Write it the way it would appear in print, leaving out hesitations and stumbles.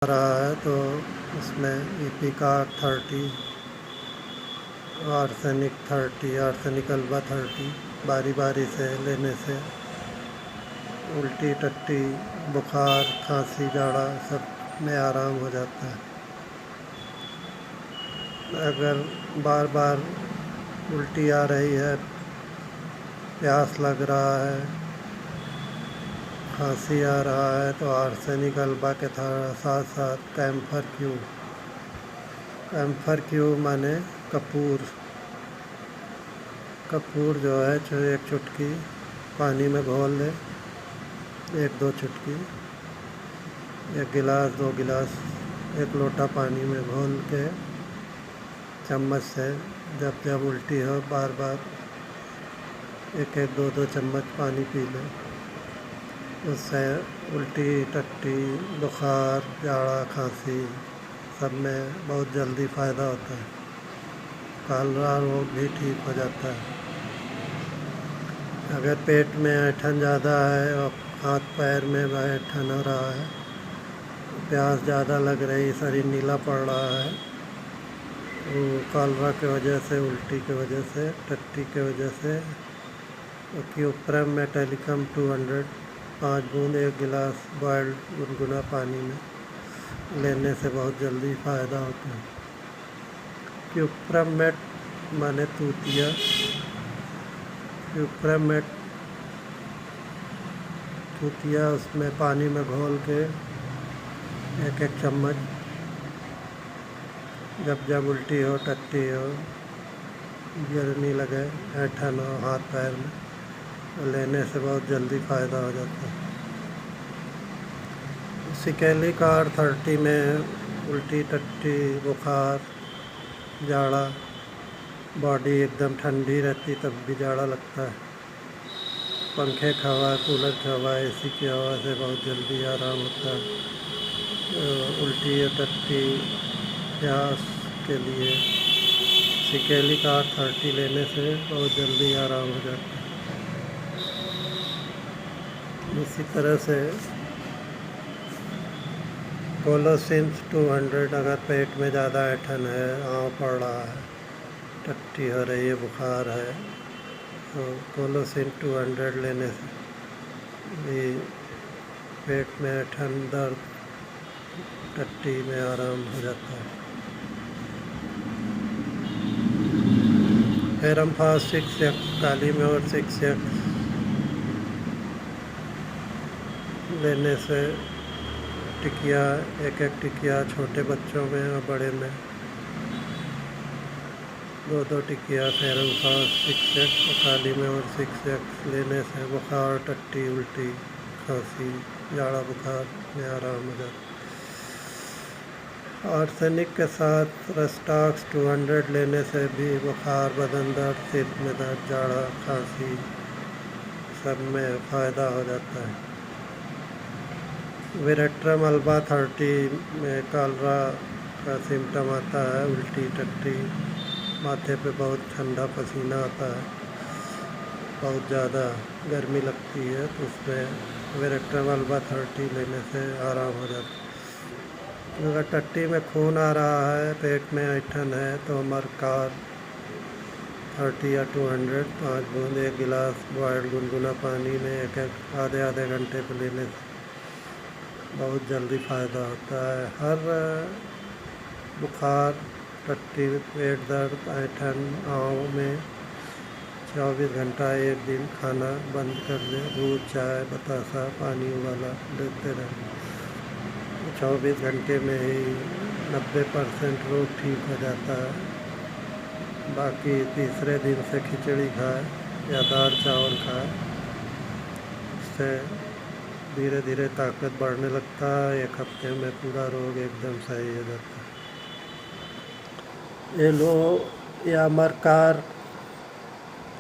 رہا ہے تو اس میں ایپیکار 30 آرسینک 30 آرسینک البا 30 باری باری سے لینے سے الٹی ٹٹی بخار کھانسی جاڑا سب میں آرام ہو جاتا ہے۔ اگر بار بار الٹی آ رہی ہے، پیاس لگ رہا ہے، کھانسی آ رہا ہے تو آرسینک البا کے ساتھ ساتھ کیمفر کیو مانے کپور جو ہے ایک چٹکی پانی میں گھول لے، 1-2 چٹکی، 1 گلاس 2 گلاس 1 لوٹا پانی میں گھول کے چمچ سے جب الٹی ہو بار بار 1-2 چمچ پانی پی لے۔ اس سے الٹی ٹٹی بخار جاڑا کھانسی سب میں بہت جلدی فائدہ ہوتا ہے۔ کالرا روگ بھی ٹھیک ہو جاتا ہے۔ اگر پیٹ میں اینٹھن زیادہ ہے اور ہاتھ پیر میں اینٹھن ہو رہا ہے، پیاس زیادہ لگ رہی، شریر نیلا پڑ رہا ہے، کالرا کی وجہ سے، الٹی کی وجہ سے، ٹٹی کی وجہ سے، کیوپرم میٹیلیکم 200 5 بوند 1 گلاس بوائلڈ گنگنا پانی میں لینے سے بہت جلدی فائدہ ہوتا ہے۔ کیوپرم میٹ مانے توتیا، کیوپرم میٹ توتیا اس میں پانی میں گھول کے 1 چمچ جب الٹی ہو ٹٹی ہو گرمی لگے اینٹھن ہو ہاتھ پیر میں لینے سے بہت جلدی فائدہ ہو جاتا ہے۔ سکیلیکار 30 میں الٹی ٹٹی بخار جاڑا، باڈی ایک دم ٹھنڈی رہتی تب بھی جاڑا لگتا ہے، پنکھے کی ہوا، کولر کی ہوا، اے سی کی ہوا سے بہت جلدی آرام ہوتا ہے۔ الٹی ٹٹی پیاس کے لیے سکیلیکار 30 لینے سے بہت جلدی آرام ہو جاتا ہے۔ اسی طرح سے کولوسینس 200 اگر پیٹ میں زیادہ اینٹھن ہے، آؤں پڑ رہا ہے، ٹٹی ہو رہی ہے، بخار ہے، تو کولوسینس 200 لینے سے بھی پیٹ میں اینٹھن درد ٹٹی میں آرام ہو جاتا ہے۔ ہیرمفاس 6X کالی میور 6X لینے سے ٹکیا، 1 ٹکیا چھوٹے بچوں میں اور بڑے میں 2 ٹکیا ہیرمفاس 6X اور کالی میور 6X لینے سے بخار ٹٹی الٹی کھانسی جاڑا بخار میں آرام ہو جاتا ہے۔ آرسینک کے ساتھ رسٹاکس 200 لینے سے بھی بخار، بدن درد، سر میں درد، جاڑا کھانسی سب میں فائدہ ہو جاتا ہے۔ ویریٹرم البا 30 میں کالرا کا سمٹم آتا ہے، الٹی ٹٹی، ماتھے پہ بہت ٹھنڈا پسینہ آتا ہے، بہت زیادہ گرمی لگتی ہے، تو اس میں ویریٹرم البا 30 لینے سے آرام ہو جاتا ہے۔ اگر ٹٹی میں خون آ رہا ہے، پیٹ میں اینٹھن ہے تو مرکار 30 یا 200 5 بوند 1 گلاس بوائلڈ گنگنا پانی میں آدھے گھنٹے پہ لینے سے بہت جلدی فائدہ ہوتا ہے۔ ہر بخار ٹٹی پیٹ درد اینٹھن آؤں میں 24 گھنٹہ 1 دن کھانا بند کر دے، دودھ چائے بتاسا پانی والا لیتے رہیں، 24 گھنٹے میں ہی 90% روگ ٹھیک ہو جاتا ہے۔ باقی تیسرے دن سے کھچڑی کھائے یا دال چاول کھائے، اس سے دھیرے دھیرے طاقت بڑھنے لگتا ہے، 1 ہفتے میں پورا روگ ایک دم صحیح ہو جاتا ہے۔ ایلو یا مرکار